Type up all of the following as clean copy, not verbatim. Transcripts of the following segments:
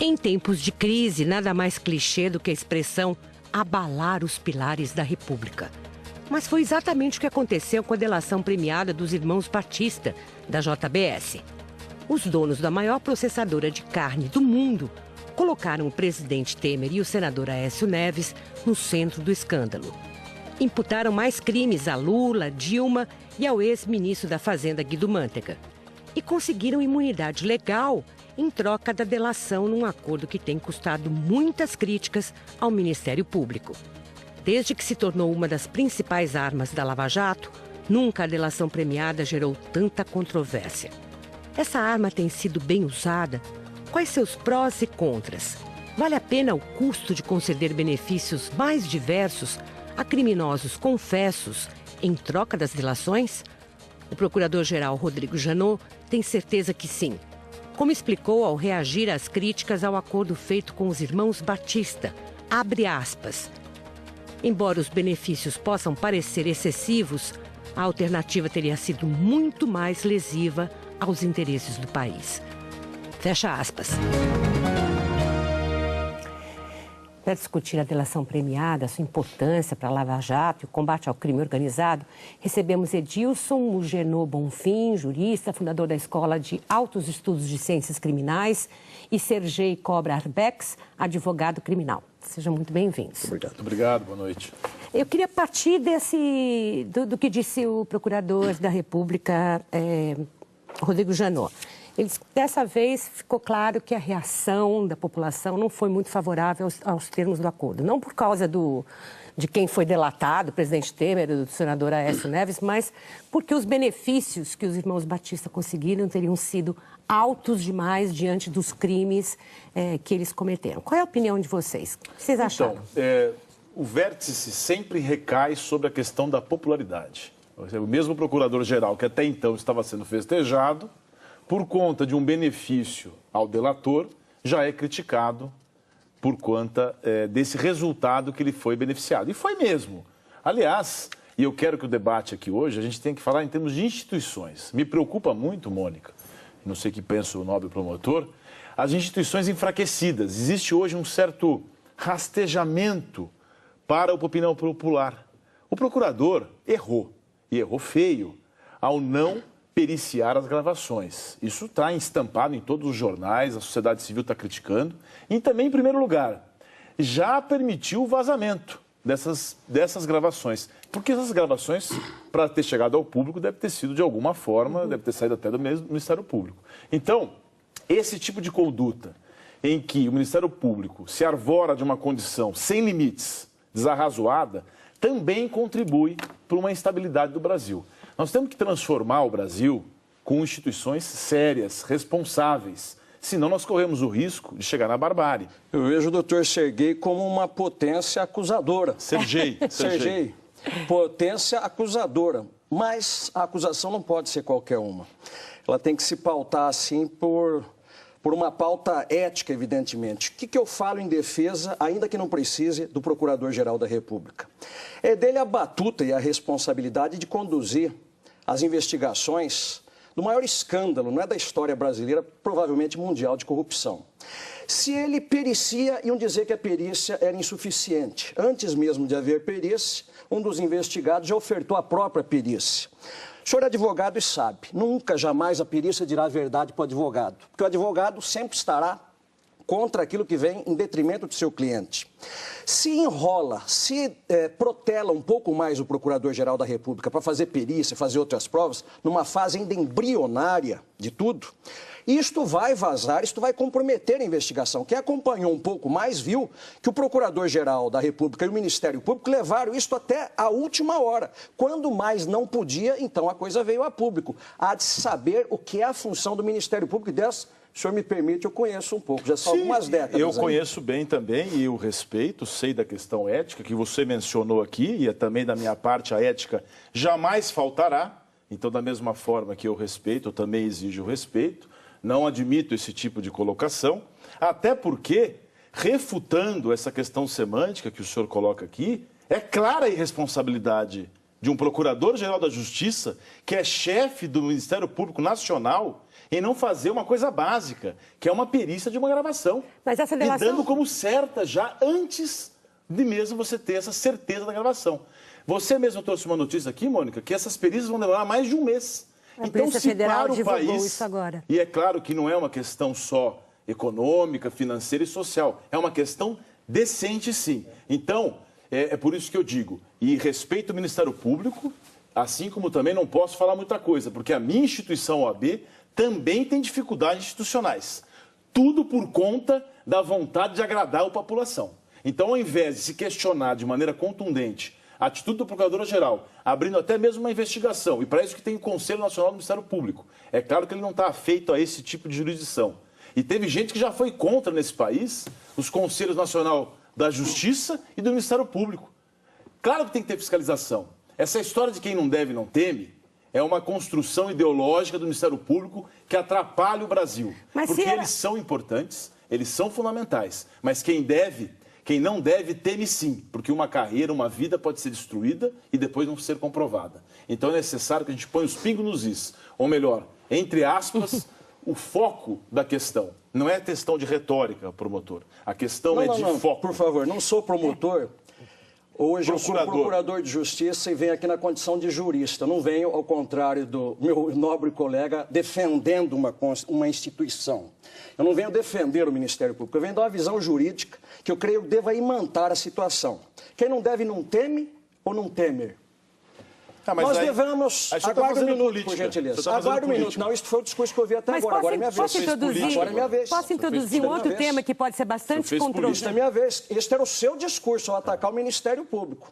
Em tempos de crise, nada mais clichê do que a expressão abalar os pilares da República. Mas foi exatamente o que aconteceu com a delação premiada dos irmãos Batista, da JBS. Os donos da maior processadora de carne do mundo colocaram o presidente Temer e o senador Aécio Neves no centro do escândalo. Imputaram mais crimes a Lula, Dilma e ao ex-ministro da Fazenda, Guido Mantega. E conseguiram imunidade legal em troca da delação num acordo que tem custado muitas críticas ao Ministério Público. Desde que se tornou uma das principais armas da Lava Jato, nunca a delação premiada gerou tanta controvérsia. Essa arma tem sido bem usada? Quais seus prós e contras? Vale a pena o custo de conceder benefícios mais diversos a criminosos confessos em troca das delações? O procurador-geral Rodrigo Janot tem certeza que sim. Como explicou ao reagir às críticas ao acordo feito com os irmãos Batista, abre aspas. Embora os benefícios possam parecer excessivos, a alternativa teria sido muito mais lesiva aos interesses do país. Fecha aspas. Para discutir a delação premiada, sua importância para a Lava Jato e o combate ao crime organizado, recebemos Edilson Mugenô Bonfim, jurista, fundador da Escola de Altos Estudos de Ciências Criminais, e Sergei Cobra Arbex, advogado criminal. Sejam muito bem-vindos. Obrigado. Obrigado, boa noite. Eu queria partir do que disse o procurador da República, Rodrigo Janot. Dessa vez ficou claro que a reação da população não foi muito favorável aos termos do acordo. Não por causa de quem foi delatado, o presidente Temer, do senador Aécio Neves, mas porque os benefícios que os irmãos Batista conseguiram teriam sido altos demais diante dos crimes que eles cometeram. Qual é a opinião de vocês? O que vocês acharam? Então, o vértice sempre recai sobre a questão da popularidade. O mesmo procurador-geral que até então estava sendo festejado, por conta de um benefício ao delator, já é criticado por conta desse resultado que ele foi beneficiado. E foi mesmo. Aliás, e eu quero que o debate aqui hoje, a gente tem que falar em termos de instituições. Me preocupa muito, Mônica, não sei o que pensa o nobre promotor, as instituições enfraquecidas. Existe hoje um certo rastejamento para a opinião popular. O procurador errou, e errou feio, ao não periciar as gravações. Isso está estampado em todos os jornais, a sociedade civil está criticando. E também, em primeiro lugar, já permitiu o vazamento dessas gravações. Porque essas gravações, para ter chegado ao público, deve ter sido de alguma forma, deve ter saído até do Ministério Público. Então, esse tipo de conduta em que o Ministério Público se arvora de uma condição sem limites, desarrazoada, também contribui para uma instabilidade do Brasil. Nós temos que transformar o Brasil com instituições sérias, responsáveis. Senão nós corremos o risco de chegar na barbárie. Eu vejo o doutor Sergei como uma potência acusadora. Sergei. Potência acusadora. Mas a acusação não pode ser qualquer uma. Ela tem que se pautar, assim, por uma pauta ética, evidentemente. O que eu falo em defesa, ainda que não precise, do Procurador-Geral da República? É dele a batuta e a responsabilidade de conduzir as investigações do maior escândalo, não é da história brasileira, provavelmente mundial, de corrupção. Se ele pericia, iam dizer que a perícia era insuficiente. Antes mesmo de haver perícia, um dos investigados já ofertou a própria perícia. O senhor é advogado e sabe, nunca, jamais a perícia dirá a verdade para o advogado, porque o advogado sempre estará contra aquilo que vem em detrimento do seu cliente. Se enrola, se protela um pouco mais o Procurador-Geral da República para fazer perícia, fazer outras provas, numa fase ainda embrionária de tudo, isto vai vazar, isto vai comprometer a investigação. Quem acompanhou um pouco mais viu que o Procurador-Geral da República e o Ministério Público levaram isto até a última hora. Quando mais não podia, então a coisa veio a público. Há de se saber o que é a função do Ministério Público e dessa, se o senhor me permite, eu conheço um pouco, já são algumas décadas. Eu conheço bem também e eu respeito, sei da questão ética que você mencionou aqui e também da minha parte a ética jamais faltará. Então, da mesma forma que eu respeito, eu também exijo respeito. Não admito esse tipo de colocação, até porque, refutando essa questão semântica que o senhor coloca aqui, é clara a irresponsabilidade de um procurador-geral da Justiça, que é chefe do Ministério Público Nacional, em não fazer uma coisa básica, que é uma perícia de uma gravação. Mas essa delação... E dando como certa já antes de mesmo você ter essa certeza da gravação. Você mesmo trouxe uma notícia aqui, Mônica, que essas perícias vão demorar mais de um mês. A Polícia Federal divulgou isso agora. E é claro que não é uma questão só econômica, financeira e social. É uma questão decente, sim. Então, é por isso que eu digo, e respeito o Ministério Público, assim como também não posso falar muita coisa, porque a minha instituição, OAB, também tem dificuldades institucionais. Tudo por conta da vontade de agradar a população. Então, ao invés de se questionar de maneira contundente a atitude do Procurador-Geral, abrindo até mesmo uma investigação, e para isso que tem o Conselho Nacional do Ministério Público, é claro que ele não está afeito a esse tipo de jurisdição. E teve gente que já foi contra nesse país os Conselhos Nacional da Justiça e do Ministério Público. Claro que tem que ter fiscalização. Essa história de quem não deve não teme é uma construção ideológica do Ministério Público que atrapalha o Brasil. Porque eles são importantes, eles são fundamentais, mas quem não deve, teme sim, porque uma carreira, uma vida pode ser destruída e depois não ser comprovada. Então é necessário que a gente ponha os pingos nos is, ou melhor, entre aspas, o foco da questão. Não é questão de retórica, promotor. A questão de foco. Por favor, não sou promotor. Hoje eu sou procurador de justiça e venho aqui na condição de jurista. Não venho, ao contrário do meu nobre colega, defendendo uma instituição. Eu não venho defender o Ministério Público, eu venho dar uma visão jurídica que eu creio que deva imantar a situação. Quem não deve não teme ou não temer? Nós devemos... Aguarde um minuto, por gentileza. Aguarde um minuto. Não, isso foi o discurso que eu vi até agora. Agora é minha vez. Agora é minha vez. Posso introduzir um outro tema que pode ser bastante controverso? Isso é minha vez. Este era o seu discurso ao atacar o Ministério Público.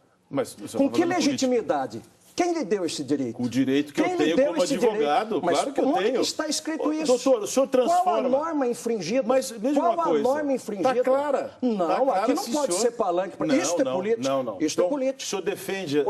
Com que legitimidade? Quem lhe deu esse direito? O direito que eu tenho como advogado, claro que eu tenho. Onde está escrito isso? Doutor, o senhor transforma... Qual a norma infringida? Mas veja uma coisa. Qual a norma infringida? Está clara. Não, aqui não pode ser palanque. Isto é político. Não. Isto é político. O senhor defende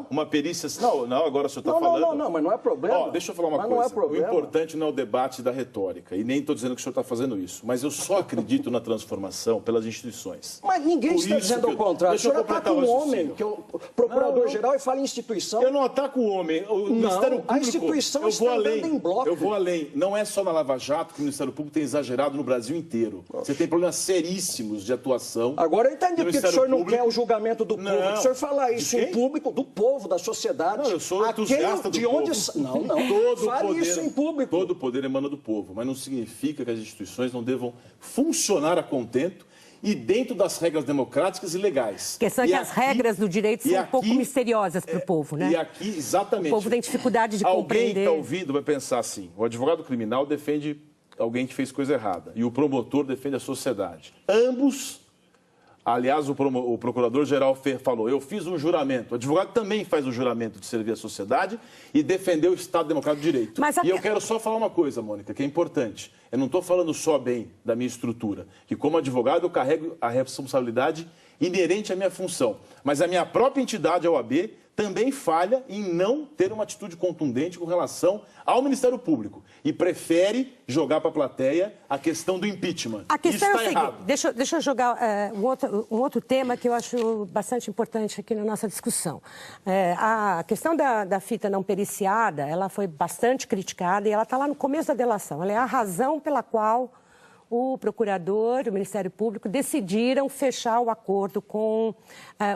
uma perícia... Não, agora o senhor está falando... Não, mas não é problema. Deixa eu falar uma coisa. O importante não é o debate da retórica, e nem estou dizendo que o senhor está fazendo isso, mas eu só acredito na transformação pelas instituições. Mas ninguém está dizendo o contrário. O senhor ataca um homem, que é o procurador-geral, e fala em instituição. Eu não ataco o homem. O Ministério Público, a instituição está andando em bloco. Eu vou além. Não é só na Lava Jato que o Ministério Público tem exagerado no Brasil inteiro. Você tem problemas seríssimos de atuação. Agora eu entendi porque o senhor não quer o julgamento do público. O senhor fala isso em público, do povo, da sociedade. Não, eu sou entusiasta do povo. Não. Fale isso em público. Todo o poder emana do povo, mas não significa que as instituições não devam funcionar a contento e dentro das regras democráticas e legais. A questão é que as regras do direito são um pouco misteriosas para o povo, né? E aqui, exatamente. O povo tem dificuldade de compreender. Alguém que está ouvindo vai pensar assim, o advogado criminal defende alguém que fez coisa errada e o promotor defende a sociedade. Ambos, aliás, o procurador-geral falou, eu fiz um juramento. O advogado também faz um juramento de servir a sociedade e defender o Estado Democrático de Direito. E eu quero só falar uma coisa, Mônica, que é importante. Eu não estou falando só bem da minha estrutura, que como advogado eu carrego a responsabilidade inerente à minha função. Mas a minha própria entidade, a OAB, também falha em não ter uma atitude contundente com relação ao Ministério Público e prefere jogar para a plateia a questão do impeachment. A questão é o seguinte, deixa eu jogar um outro tema que eu acho bastante importante aqui na nossa discussão. A questão da fita não periciada, ela foi bastante criticada e ela está lá no começo da delação. Ela é a razão pela qual o procurador, o Ministério Público, decidiram fechar o acordo com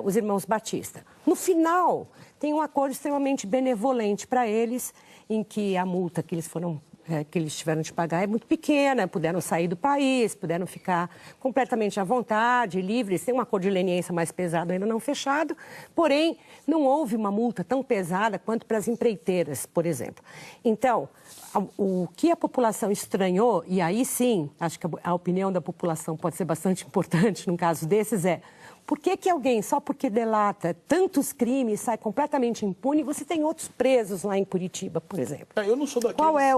os irmãos Batista. No final, tem um acordo extremamente benevolente para eles, em que a multa que eles tiveram de pagar é muito pequena, puderam sair do país, puderam ficar completamente à vontade, livres, tem um acordo de leniência mais pesado ainda não fechado, porém, não houve uma multa tão pesada quanto para as empreiteiras, por exemplo. Então, o que a população estranhou, e aí sim, acho que a opinião da população pode ser bastante importante num caso desses, é por que alguém, só porque delata tantos crimes, sai completamente impune, e você tem outros presos lá em Curitiba, por exemplo? Eu não sou daqueles... Qual é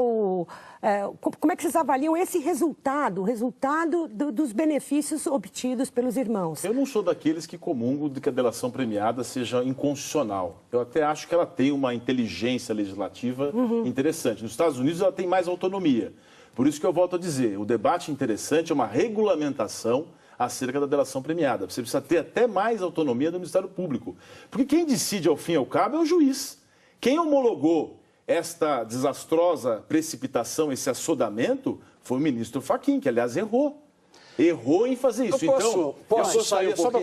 como é que vocês avaliam esse resultado, o resultado dos benefícios obtidos pelos irmãos? Eu não sou daqueles que comungam de que a delação premiada seja inconstitucional. Eu até acho que ela tem uma inteligência legislativa interessante. Nos Estados Unidos ela tem mais autonomia. Por isso que eu volto a dizer, o debate interessante é uma regulamentação acerca da delação premiada. Você precisa ter até mais autonomia do Ministério Público. Porque quem decide, ao fim e ao cabo, é o juiz. Quem homologou esta desastrosa precipitação, esse assodamento, foi o ministro Fachin, que, aliás, errou. Errou em fazer isso. Posso gostaria, só para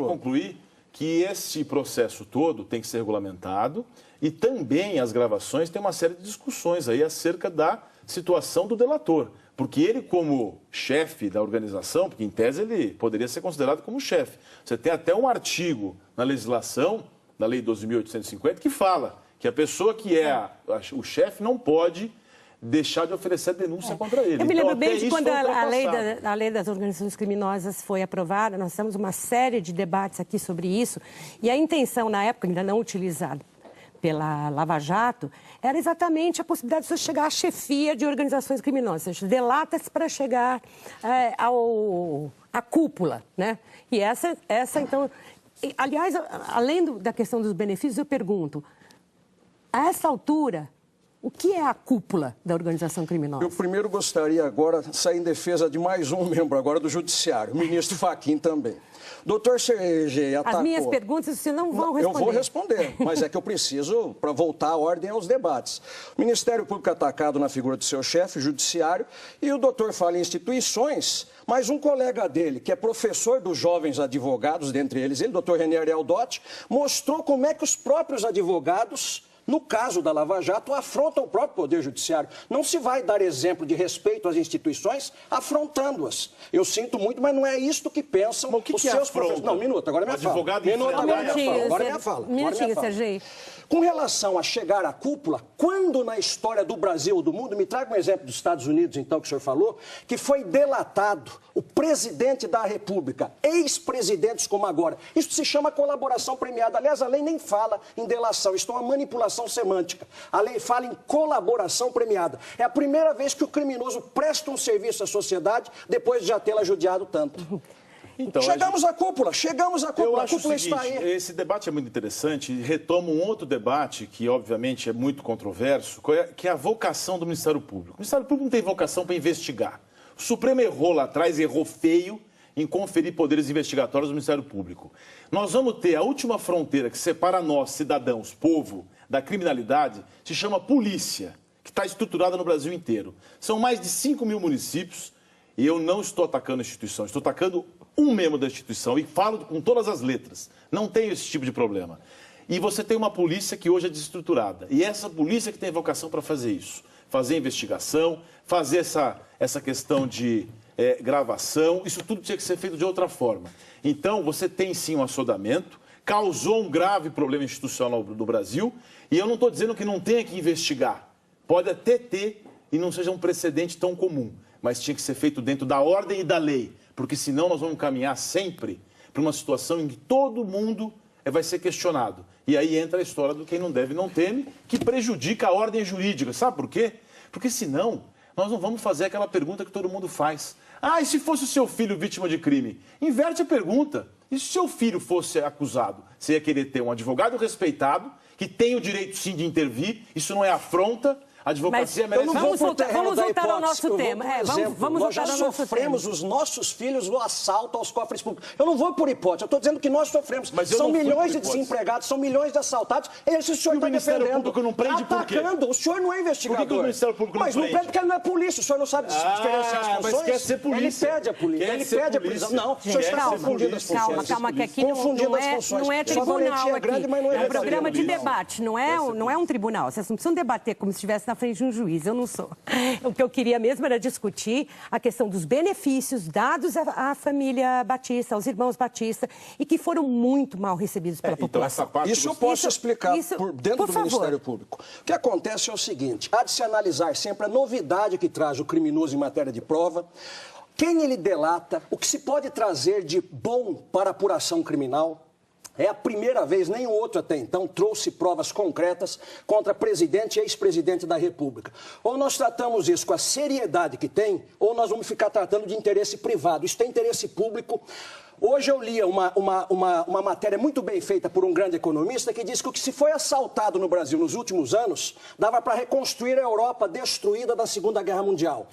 concluir, que esse processo todo tem que ser regulamentado e também as gravações têm uma série de discussões aí acerca da situação do delator. Porque ele, como chefe da organização, porque em tese ele poderia ser considerado como chefe. Você tem até um artigo na legislação, na Lei 12.850, que fala que a pessoa que é o chefe não pode deixar de oferecer denúncia contra ele. Eu me lembro bem de quando a lei das organizações criminosas foi aprovada, nós temos uma série de debates aqui sobre isso, e a intenção, na época, ainda não utilizada pela Lava Jato, era exatamente a possibilidade de você chegar à chefia de organizações criminosas, ou seja, delata-se para chegar à cúpula, né? E essa então... Aliás, além da questão dos benefícios, eu pergunto, a essa altura, o que é a cúpula da organização criminosa? Eu primeiro gostaria agora de sair em defesa de mais um membro agora do Judiciário, o ministro Fachin também. Doutor Sergei atacou... As minhas perguntas você não vão responder. Eu vou responder, mas é que eu preciso para voltar à ordem aos debates. O Ministério Público atacado na figura do seu chefe, o Judiciário, e o doutor fala em instituições, mas um colega dele, que é professor dos jovens advogados, dentre eles ele, doutor René Ariel Dotti, mostrou como é que os próprios advogados... No caso da Lava Jato, afronta o próprio Poder Judiciário. Não se vai dar exemplo de respeito às instituições afrontando-as. Eu sinto muito, mas não é isto que pensam os seus professores. Não, minuto, agora é minha fala. Agora é minha fala. Minutinho, Sergei. Com relação a chegar à cúpula, quando na história do Brasil ou do mundo, me traga um exemplo dos Estados Unidos, então, que o senhor falou, que foi delatado o presidente da República, ex-presidentes como agora. Isso se chama colaboração premiada. Aliás, a lei nem fala em delação, isso é uma manipulação semântica. A lei fala em colaboração premiada. É a primeira vez que o criminoso presta um serviço à sociedade depois de já tê-la judiado tanto. Então, chegamos à cúpula, eu acho a cúpula o seguinte, está aí. Esse debate é muito interessante e retoma um outro debate que, obviamente, é muito controverso, que é a vocação do Ministério Público. O Ministério Público não tem vocação para investigar. O Supremo errou lá atrás, errou feio em conferir poderes investigatórios do Ministério Público. Nós vamos ter a última fronteira que separa nós, cidadãos, povo, da criminalidade, se chama polícia, que está estruturada no Brasil inteiro. São mais de 5 mil municípios e eu não estou atacando a instituição, estou atacando um membro da instituição e falo com todas as letras. Não tenho esse tipo de problema. E você tem uma polícia que hoje é desestruturada. E essa polícia que tem vocação para fazer isso. Fazer investigação, fazer essa questão de gravação. Isso tudo tinha que ser feito de outra forma. Então, você tem sim um assodamento, causou um grave problema institucional do Brasil. E eu não estou dizendo que não tenha que investigar. Pode até ter e não seja um precedente tão comum. Mas tinha que ser feito dentro da ordem e da lei. Porque senão nós vamos caminhar sempre para uma situação em que todo mundo vai ser questionado. E aí entra a história do quem não deve não teme, que prejudica a ordem jurídica. Sabe por quê? Porque senão nós não vamos fazer aquela pergunta que todo mundo faz. Ah, e se fosse o seu filho vítima de crime? Inverte a pergunta. E se o seu filho fosse acusado? Você ia querer ter um advogado respeitado, que tem o direito sim de intervir, isso não é afronta. A advocacia merece... Vamos voltar ao nosso tema. Nós já sofremos os nossos filhos no assalto aos cofres públicos. Eu não vou por hipótese, eu estou dizendo que nós sofremos. São milhões de desempregados, são milhões de assaltados. Esse o senhor está defendendo. O Ministério Público não prende por quê? Atacando. O senhor não é investigador. Por que o Ministério Público não prende? Mas não prende porque ele não é polícia. O senhor não sabe diferenciar as funções. Mas quer ser polícia. Ele pede a polícia. Ele pede a prisão. Não, o senhor está confundindo as funções. Calma, que aqui não é tribunal aqui. É um programa de debate, não é um tribunal. Vocês não precisam debater como se estivesse na frente de um juiz. Eu não sou. O que eu queria mesmo era discutir a questão dos benefícios dados à família Batista, aos irmãos Batista, e que foram muito mal recebidos pela população. Isso eu posso explicar dentro do Ministério Público. O que acontece é o seguinte, há de se analisar sempre a novidade que traz o criminoso em matéria de prova, quem ele delata, o que se pode trazer de bom para a apuração criminal. É a primeira vez, nenhum outro até então, trouxe provas concretas contra presidente e ex-presidente da República. Ou nós tratamos isso com a seriedade que tem, ou nós vamos ficar tratando de interesse privado. Isso tem interesse público. Hoje eu li uma matéria muito bem feita por um grande economista que diz que o que se foi assaltado no Brasil nos últimos anos dava para reconstruir a Europa destruída da Segunda Guerra Mundial.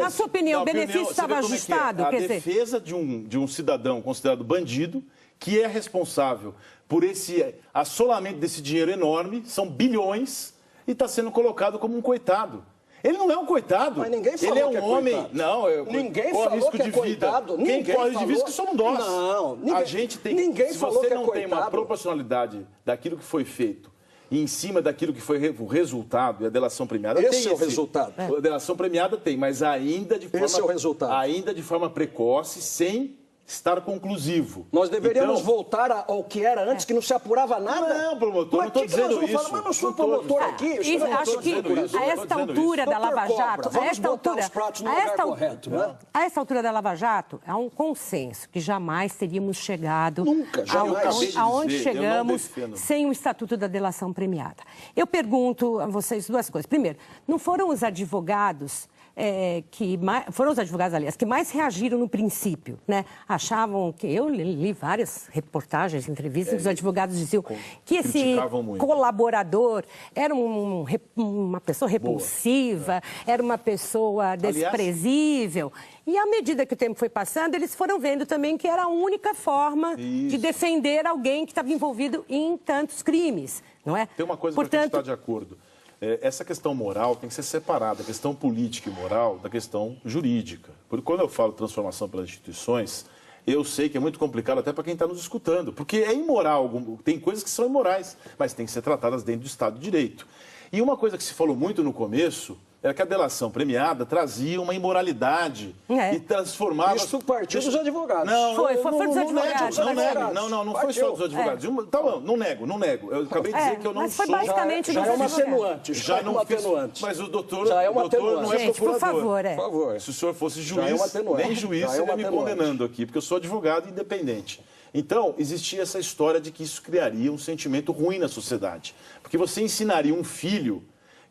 Na sua opinião, o benefício estava ajustado? A defesa de um cidadão considerado bandido, que é responsável por esse assolamento desse dinheiro enorme, são bilhões, e está sendo colocado como um coitado. Ele não é um coitado. Mas ninguém falou ele é um que é homem. Coitado. Não, ninguém corre falou risco que é de vida. coitado. Quem Ninguém corre de risco somos nós. Não, ninguém, a gente tem. Ninguém se falou você que é não coitado. tem uma proporcionalidade daquilo que foi feito e em cima daquilo que foi o resultado e a delação premiada esse é o resultado. A delação premiada tem, mas ainda de forma esse é o resultado. Ainda de forma precoce, sem estar conclusivo. Nós deveríamos voltar ao que era antes, que não se apurava nada? Não, promotor, não estou dizendo isso. Mas não sou promotor aqui. Acho que a esta altura da Lava Jato, a esta altura da Lava Jato, há um consenso que jamais teríamos chegado aonde chegamos sem o Estatuto da Delação Premiada. Eu pergunto a vocês duas coisas. Primeiro, não foram os advogados aliás, que mais reagiram no princípio, né? Achavam que... Eu li várias reportagens, entrevistas, que os advogados diziam que esse colaborador era uma pessoa repulsiva, era uma pessoa desprezível. E à medida que o tempo foi passando, eles foram vendo também que era a única forma de defender alguém que estava envolvido em tantos crimes, não é? Tem uma coisa que a gente está de acordo. Essa questão moral tem que ser separada, a questão política e moral da questão jurídica. Porque quando eu falo transformação pelas instituições, eu sei que é muito complicado até para quem está nos escutando, porque é imoral, tem coisas que são imorais, mas tem que ser tratadas dentro do Estado de Direito. E uma coisa que se falou muito no começo era que a delação premiada trazia uma imoralidade e transformava... Isso partiu dos advogados. Não, foi dos advogados. Não foi só dos advogados. Tá bom, não nego. Eu acabei de dizer que eu não mas foi sou... basicamente já é uma atenuante. Já não atenuante. Mas o doutor já é uma não é gente, procurador. Por favor. Se o senhor fosse juiz, nem juiz seria me condenando aqui, porque eu sou advogado independente. Então, existia essa história de que isso criaria um sentimento ruim na sociedade. Porque você ensinaria um filho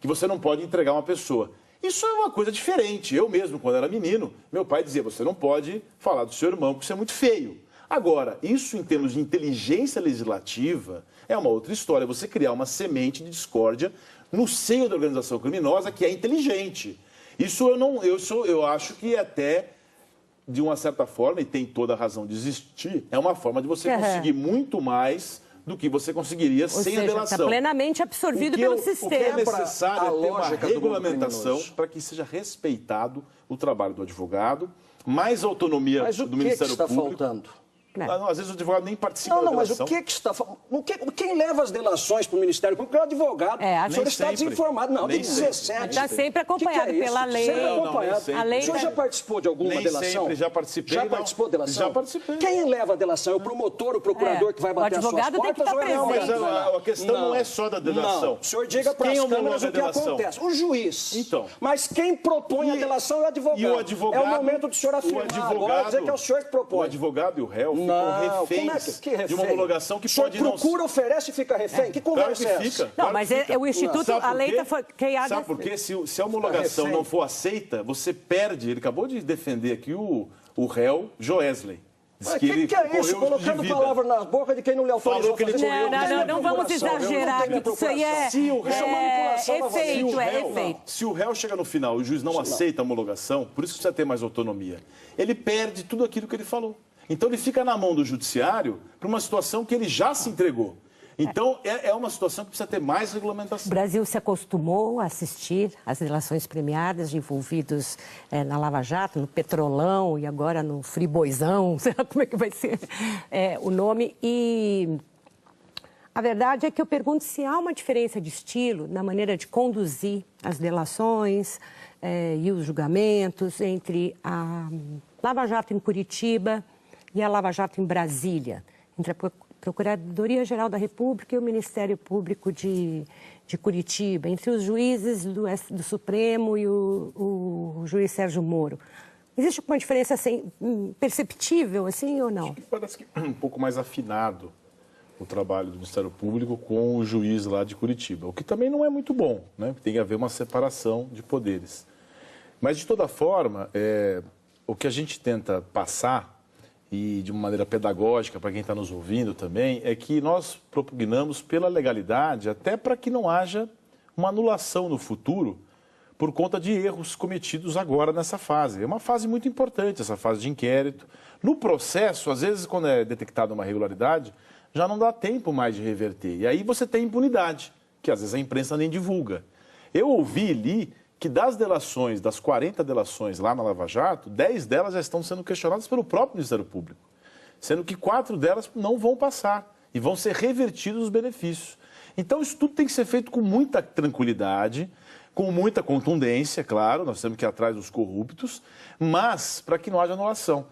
que você não pode entregar uma pessoa. Isso é uma coisa diferente. Eu mesmo, quando era menino, meu pai dizia, você não pode falar do seu irmão porque isso é muito feio. Agora, isso em termos de inteligência legislativa é uma outra história. Você criar uma semente de discórdia no seio da organização criminosa que é inteligente. Isso eu acho que até, de uma certa forma, e tem toda a razão de existir, é uma forma de você conseguir muito mais do que você conseguiria sem a delação. Está plenamente absorvido pelo sistema. O que é necessário é ter uma regulamentação para que seja respeitado o trabalho do advogado, mais autonomia do Ministério Público. Mas o que está faltando? Às vezes o advogado nem participa da delação. Mas o que está faltando? Quem leva as delações para o Ministério Público é o advogado. O senhor está desinformado. Não, tem 17. Está sempre acompanhado pela lei. Sempre acompanhado. O senhor já participou de alguma delação? Sempre, já participei. Já participou de delação? Já participei. Quem leva a delação? É o promotor, o procurador que vai bater as suas portas? O advogado tem que estar presente. Mas a questão não é só da delação. Não. O senhor diga para as câmeras o que acontece. O juiz. Então. Mas quem propõe a delação é o advogado. E o advogado, é o momento do senhor afirmar. Agora dizer que é o senhor que propõe. O advogado e o réu ficam reféns de uma homologação que pode não... procura, oferece e fica refém? Que conversa é essa? Não, mas o Instituto, a lei foi criada... Sabe por quê? Se a homologação não for aceita, você perde... Ele acabou de defender aqui o réu Joesley. Mas o que é isso? Colocando palavras na boca de quem não lhe autorizou que ele Não vamos exagerar aqui, isso aí é efeito. Se o réu chega no final e o juiz não aceita a homologação, por isso que precisa ter mais autonomia, ele perde tudo aquilo que ele falou. Então ele fica na mão do judiciário para uma situação que ele já se entregou. Então é uma situação que precisa ter mais regulamentação. O Brasil se acostumou a assistir às delações premiadas de envolvidos na Lava Jato, no Petrolão e agora no Friboizão, sei lá como é que vai ser o nome. E a verdade é que eu pergunto se há uma diferença de estilo na maneira de conduzir as delações e os julgamentos entre a Lava Jato em Curitiba e a Lava Jato em Brasília, entre a Procuradoria-Geral da República e o Ministério Público de Curitiba, entre os juízes do Supremo e o juiz Sérgio Moro. Existe uma diferença assim, perceptível, assim, ou não? Acho que parece que um pouco mais afinado o trabalho do Ministério Público com o juiz lá de Curitiba, o que também não é muito bom, né? Tem que haver uma separação de poderes. Mas, de toda forma, o que a gente tenta passar e de uma maneira pedagógica para quem está nos ouvindo também, é que nós propugnamos pela legalidade, até para que não haja uma anulação no futuro por conta de erros cometidos agora nessa fase. É uma fase muito importante, essa fase de inquérito. No processo, às vezes, quando é detectada uma irregularidade, já não dá tempo mais de reverter. E aí você tem impunidade, que às vezes a imprensa nem divulga. Eu ouvi e li que das delações, das 40 delações lá na Lava Jato, 10 delas já estão sendo questionadas pelo próprio Ministério Público, sendo que 4 delas não vão passar e vão ser revertidos os benefícios. Então, isso tudo tem que ser feito com muita tranquilidade, com muita contundência, claro, nós temos que ir atrás dos corruptos, mas para que não haja anulação.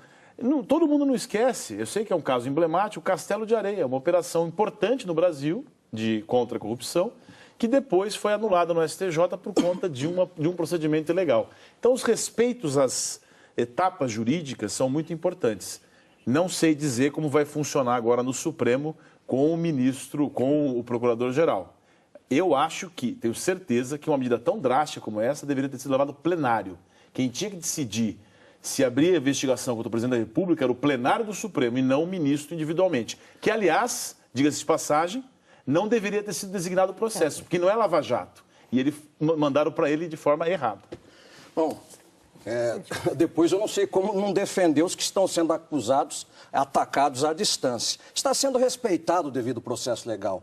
Todo mundo não esquece, eu sei que é um caso emblemático, o Castelo de Areia, uma operação importante no Brasil de contra a corrupção, que depois foi anulada no STJ por conta de um procedimento ilegal. Então, os respeitos às etapas jurídicas são muito importantes. Não sei dizer como vai funcionar agora no Supremo com o ministro, com o procurador-geral. Eu acho que, tenho certeza que uma medida tão drástica como essa deveria ter sido levada ao plenário. Quem tinha que decidir se abrir a investigação contra o presidente da República era o plenário do Supremo e não o ministro individualmente. Que, aliás, diga-se de passagem, não deveria ter sido designado o processo, porque não é Lava Jato. E mandaram para ele de forma errada. Bom, depois eu não sei como não defender os que estão sendo acusados, atacados à distância. Está sendo respeitado o devido processo legal.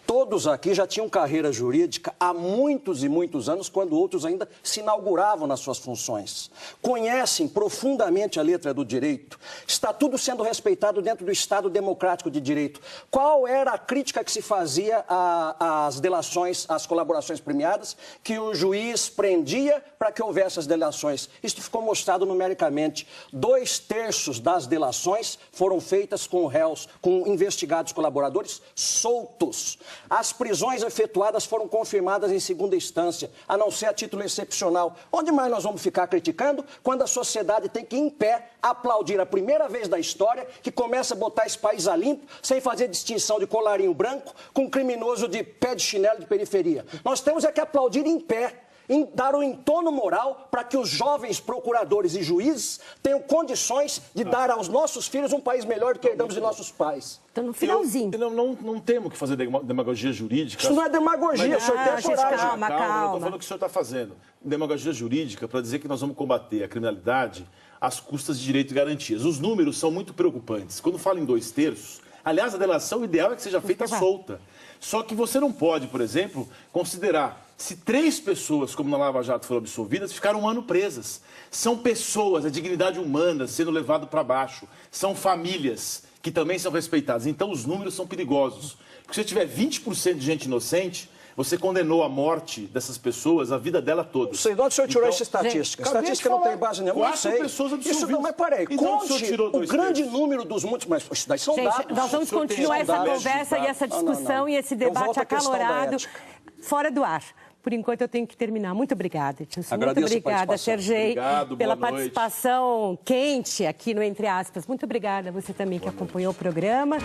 Todos aqui já tinham carreira jurídica há muitos e muitos anos, quando outros ainda se inauguravam nas suas funções. Conhecem profundamente a letra do direito. Está tudo sendo respeitado dentro do Estado democrático de direito. Qual era a crítica que se fazia às delações, às colaborações premiadas? Que o juiz prendia para que houvesse as delações. Isto ficou mostrado numericamente. 2/3 das delações foram feitas com réus, com investigados colaboradores soltos. As prisões efetuadas foram confirmadas em segunda instância, a não ser a título excepcional. Onde mais nós vamos ficar criticando quando a sociedade tem que, em pé, aplaudir a primeira vez da história que começa a botar esse país a limpo, sem fazer distinção de colarinho branco com criminoso de pé de chinelo de periferia. Nós temos é que aplaudir em pé, dar um entorno moral para que os jovens procuradores e juízes tenham condições de dar aos nossos filhos um país melhor do que herdamos de nossos pais. Então, no finalzinho. Não temos que fazer demagogia jurídica. Isso não é demagogia, o senhor tem coragem. Calma. Não estou falando o que o senhor está fazendo. Demagogia jurídica para dizer que nós vamos combater a criminalidade às custas de direito e garantias. Os números são muito preocupantes. Quando fala em 2/3, aliás, a delação ideal é que seja feita solta. Só que você não pode, por exemplo, considerar se 3 pessoas, como na Lava Jato, foram absolvidas, ficaram 1 ano presas. São pessoas, a dignidade humana sendo levado para baixo. São famílias que também são respeitadas. Então, os números são perigosos. Porque se você tiver 20% de gente inocente, você condenou a morte dessas pessoas, a vida dela toda. Não sei de onde o senhor tirou essa estatística. Estatística não tem base nenhuma. 4 pessoas absolvidas. Isso não, mas peraí, Então, conte o grande número dos muitos, mas isso daí são dados. Nós vamos continuar essa conversa e essa discussão e esse debate acalorado fora do ar. Por enquanto, eu tenho que terminar. Muito obrigada, Edson. Muito obrigada, Sergei, pela participação quente aqui no Entre Aspas. Muito obrigada a você também que acompanhou o programa.